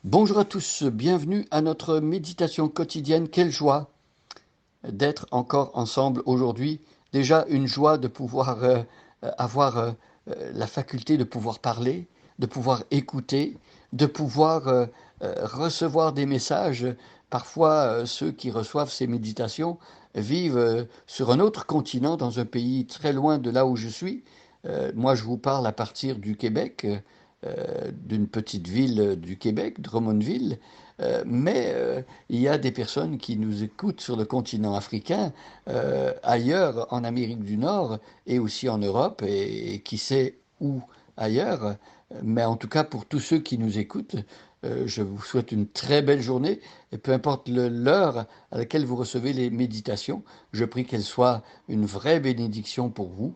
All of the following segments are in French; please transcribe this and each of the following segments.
Bonjour à tous, bienvenue à notre méditation quotidienne. Quelle joie d'être encore ensemble aujourd'hui. Déjà une joie de pouvoir avoir la faculté de pouvoir parler, de pouvoir écouter, de pouvoir recevoir des messages. Parfois, ceux qui reçoivent ces méditations vivent sur un autre continent, dans un pays très loin de là où je suis. Moi, je vous parle à partir du Québec, d'une petite ville du Québec, Drummondville, mais il y a des personnes qui nous écoutent sur le continent africain, ailleurs en Amérique du Nord et aussi en Europe et qui sait où ailleurs. Mais en tout cas, pour tous ceux qui nous écoutent, je vous souhaite une très belle journée et peu importe l'heure à laquelle vous recevez les méditations, je prie qu'elles soient une vraie bénédiction pour vous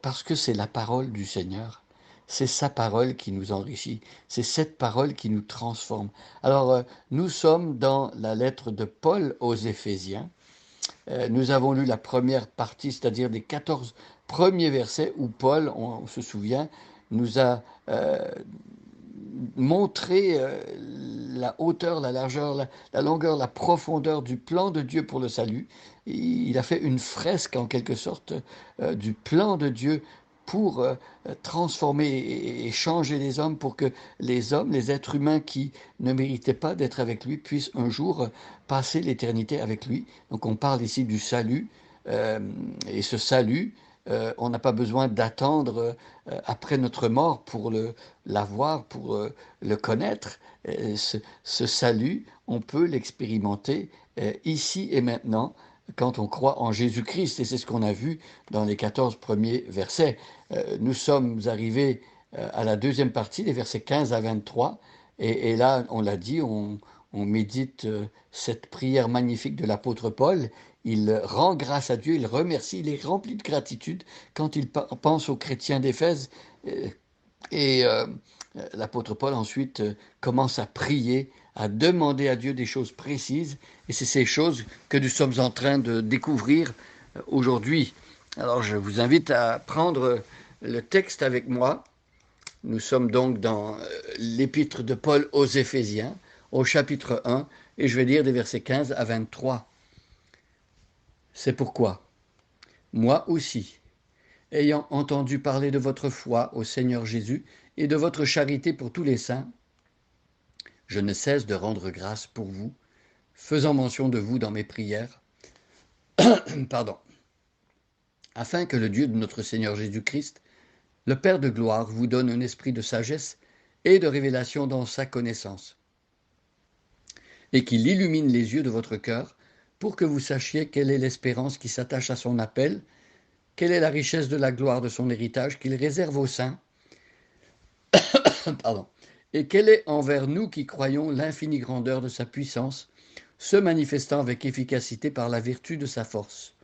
parce que c'est la parole du Seigneur. C'est sa parole qui nous enrichit. C'est cette parole qui nous transforme. Alors, nous sommes dans la lettre de Paul aux Éphésiens. Nous avons lu la première partie, c'est-à-dire les 14 premiers versets où Paul, on se souvient, nous a montré la hauteur, la largeur, la longueur, la profondeur du plan de Dieu pour le salut. Il a fait une fresque en quelque sorte du plan de Dieu pour transformer et changer les hommes pour que les hommes, les êtres humains qui ne méritaient pas d'être avec lui, puissent un jour passer l'éternité avec lui. Donc on parle ici du salut, euh, et ce salut, on n'a pas besoin d'attendre après notre mort pour l'avoir, pour le connaître. Ce salut, on peut l'expérimenter ici et maintenant quand on croit en Jésus-Christ. Et c'est ce qu'on a vu dans les 14 premiers versets. Nous sommes arrivés à la deuxième partie, les versets 15 à 23. Et là, on l'a dit, on médite cette prière magnifique de l'apôtre Paul. Il rend grâce à Dieu, il remercie, il est rempli de gratitude quand il pense aux chrétiens d'Éphèse. Euh, et l'apôtre Paul ensuite commence à prier, à demander à Dieu des choses précises. Et c'est ces choses que nous sommes en train de découvrir aujourd'hui. Alors je vous invite à prendre le texte avec moi. Nous sommes donc dans l'épître de Paul aux Éphésiens, au chapitre 1, et je vais lire des versets 15 à 23. C'est pourquoi, moi aussi, ayant entendu parler de votre foi au Seigneur Jésus et de votre charité pour tous les saints, je ne cesse de rendre grâce pour vous, faisant mention de vous dans mes prières, pardon, afin que le Dieu de notre Seigneur Jésus-Christ, le Père de gloire, vous donne un esprit de sagesse et de révélation dans sa connaissance, et qu'il illumine les yeux de votre cœur, pour que vous sachiez quelle est l'espérance qui s'attache à son appel, quelle est la richesse de la gloire de son héritage qu'il réserve aux saints, pardon, et quelle est envers nous qui croyons l'infinie grandeur de sa puissance, se manifestant avec efficacité par la vertu de sa force.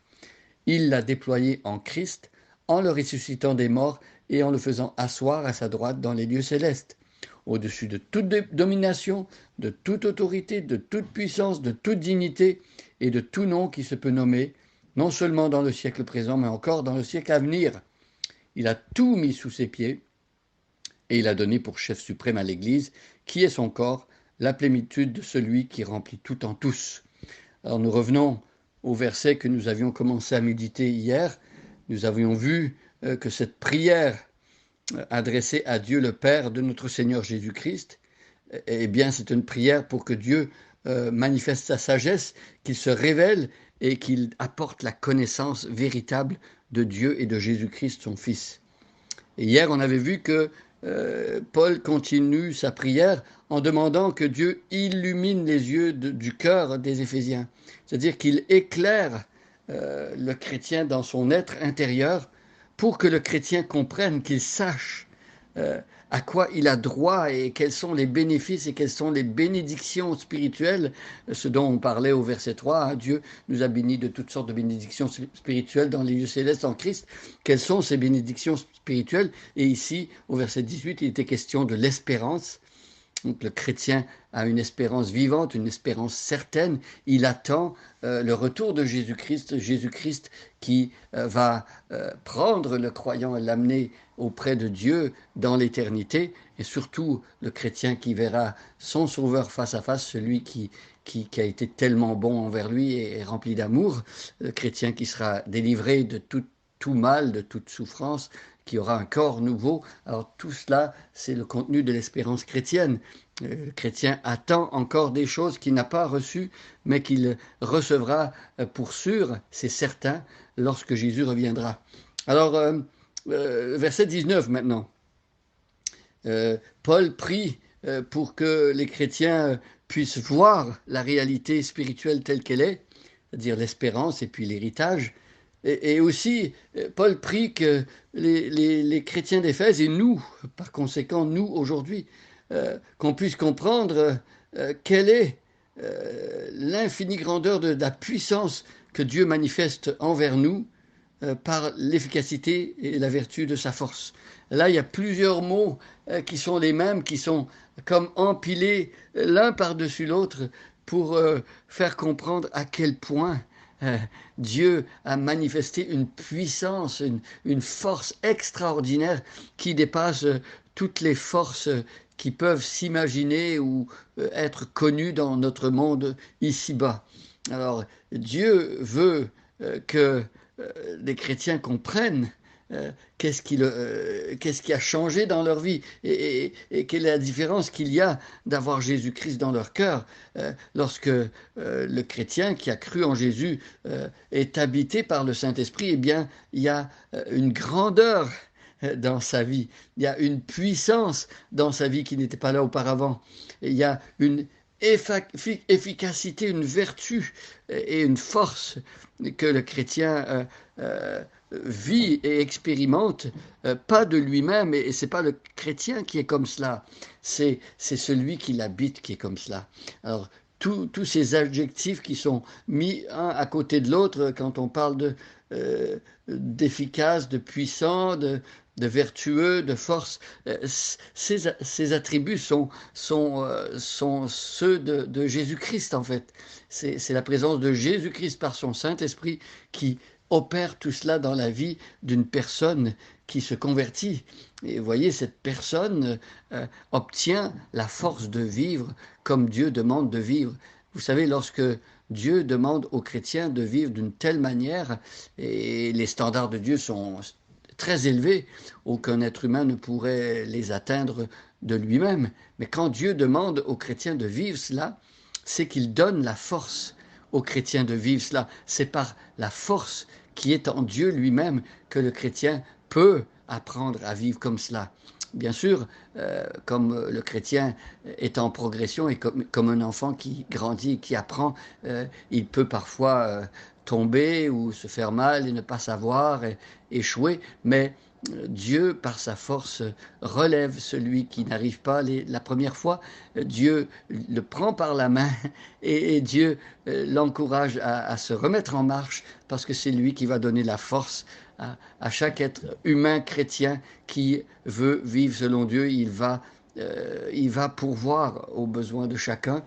Il l'a déployé en Christ, en le ressuscitant des morts et en le faisant asseoir à sa droite dans les lieux célestes, au-dessus de toute domination, de toute autorité, de toute puissance, de toute dignité et de tout nom qui se peut nommer, non seulement dans le siècle présent, mais encore dans le siècle à venir. Il a tout mis sous ses pieds et il a donné pour chef suprême à l'Église, qui est son corps, la plénitude de celui qui remplit tout en tous. Alors nous revenons au verset que nous avions commencé à méditer hier. Nous avions vu que cette prière adressée à Dieu le Père de notre Seigneur Jésus-Christ, eh bien c'est une prière pour que Dieu manifeste sa sagesse, qu'il se révèle et qu'il apporte la connaissance véritable de Dieu et de Jésus-Christ, son Fils. Et hier, on avait vu que Paul continue sa prière en demandant que Dieu illumine les yeux du cœur des Éphésiens, c'est-à-dire qu'il éclaire le chrétien dans son être intérieur pour que le chrétien comprenne, qu'il sache euh, à quoi il a droit et quels sont les bénéfices et quelles sont les bénédictions spirituelles, ce dont on parlait au verset 3, hein, Dieu nous a bénis de toutes sortes de bénédictions spirituelles dans les lieux célestes en Christ. Quelles sont ces bénédictions spirituelles? Et ici, au verset 18, il était question de l'espérance Donc le chrétien a une espérance vivante, une espérance certaine. Il attend le retour de Jésus-Christ, Jésus-Christ qui va prendre le croyant et l'amener auprès de Dieu dans l'éternité. Et surtout le chrétien qui verra son sauveur face à face, celui qui a été tellement bon envers lui et rempli d'amour, le chrétien qui sera délivré de tout mal, de toute souffrance, qui aura un corps nouveau. Alors tout cela, c'est le contenu de l'espérance chrétienne. Le chrétien attend encore des choses qu'il n'a pas reçues, mais qu'il recevra pour sûr, c'est certain, lorsque Jésus reviendra. Alors, verset 19 maintenant. Paul prie pour que les chrétiens puissent voir la réalité spirituelle telle qu'elle est, c'est-à-dire l'espérance et puis l'héritage. Et aussi, Paul prie que les chrétiens d'Éphèse et nous, par conséquent, nous aujourd'hui, qu'on puisse comprendre quelle est l'infinie grandeur de la puissance que Dieu manifeste envers nous par l'efficacité et la vertu de sa force. Là, il y a plusieurs mots qui sont les mêmes, qui sont comme empilés l'un par-dessus l'autre pour faire comprendre à quel point Dieu a manifesté une puissance, une force extraordinaire qui dépasse toutes les forces qui peuvent s'imaginer ou être connues dans notre monde ici-bas. Alors, Dieu veut que les chrétiens comprennent qu'est-ce qui a changé dans leur vie et quelle est la différence qu'il y a d'avoir Jésus-Christ dans leur cœur lorsque le chrétien qui a cru en Jésus est habité par le Saint-Esprit. Eh bien, il y a une grandeur dans sa vie, il y a une puissance dans sa vie qui n'était pas là auparavant, il y a une efficacité, une vertu et une force que le chrétien vit et expérimente, pas de lui-même, et c'est pas le chrétien qui est comme cela, c'est celui qui l'habite qui est comme cela. Alors, tous ces adjectifs qui sont mis un à côté de l'autre quand on parle d'efficace, de puissant, de vertueux, de force, ces attributs sont ceux de Jésus-Christ en fait. C'est la présence de Jésus-Christ par son Saint-Esprit qui opère tout cela dans la vie d'une personne qui se convertit. Et vous voyez, cette personne obtient la force de vivre comme Dieu demande de vivre. Vous savez, lorsque Dieu demande aux chrétiens de vivre d'une telle manière, et les standards de Dieu sont très élevés, aucun être humain ne pourrait les atteindre de lui-même. Mais quand Dieu demande aux chrétiens de vivre cela, c'est qu'il donne la force aux chrétiens de vivre cela. C'est par la force qui est en Dieu lui-même que le chrétien peut apprendre à vivre comme cela. Bien sûr, comme le chrétien est en progression et comme un enfant qui grandit, qui apprend, il peut parfois tomber ou se faire mal et ne pas savoir, et échouer, mais Dieu, par sa force, relève celui qui n'arrive pas la première fois. Dieu le prend par la main et Dieu l'encourage à se remettre en marche parce que c'est lui qui va donner la force à chaque être humain chrétien qui veut vivre selon Dieu. Il va pourvoir aux besoins de chacun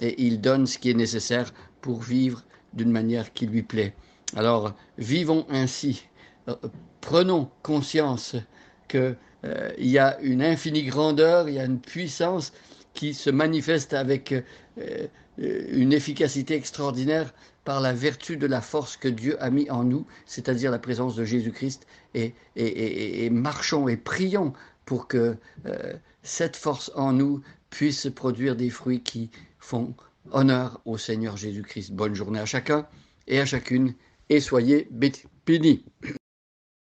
et il donne ce qui est nécessaire pour vivre d'une manière qui lui plaît. Alors, vivons ainsi. Prenons conscience qu'il y a une infinie grandeur, il y a une puissance qui se manifeste avec une efficacité extraordinaire par la vertu de la force que Dieu a mis en nous, c'est-à-dire la présence de Jésus-Christ, et marchons et prions pour que cette force en nous puisse produire des fruits qui font honneur au Seigneur Jésus-Christ. Bonne journée à chacun et à chacune, et soyez bénis.